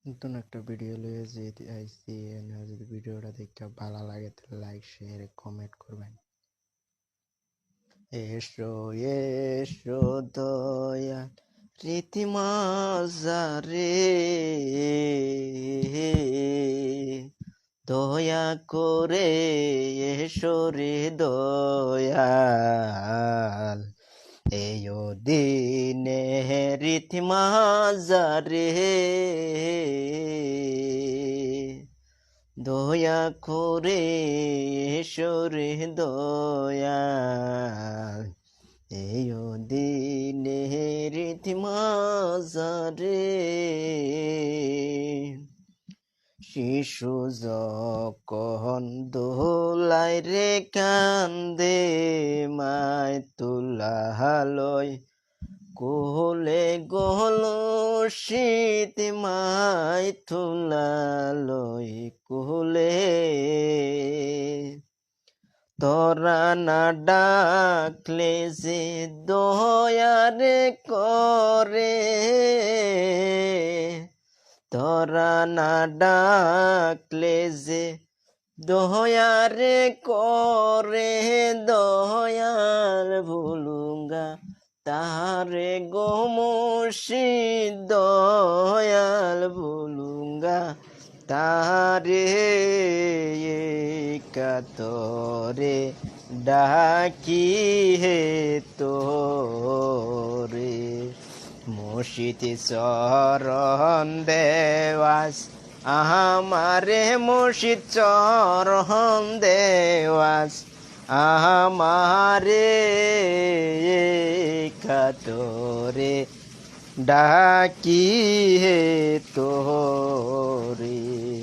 নতুন একটা ভিডিও লয়ে যে আইছি যদি ভিডিওটা দেখতে ভালো লাগে তাহলে লাইক শেয়ার কমেন্ট করবেন। এসো এসো দয়া রীতিমা রে দয়া করে এসো রে দয়াল এই দিনে রীতিমা রে দয়া করে এসো রে দয়াল এই দিনে রীতিমা রে শিশু যখন দোলায় রে কান্দে মায় তুলালয় কোলে গোল শীত মায় তুলালয় কোলে তোরা না ডাকলে যে দয়ারে করে তোরা না ডাকলে যে দয়ারে করে দয়াল ভুলুঙ্গা তারে গো মুর্শিদ দয়াল ভুলুঙ্গা তারে কাতরে ডাকি হে তোরে মুর্শিদ চরণ দেওয়াস আমারে মুর্শিদ চরণ দেওয়াস আমারে কাতরে ডাকি হে তোরে।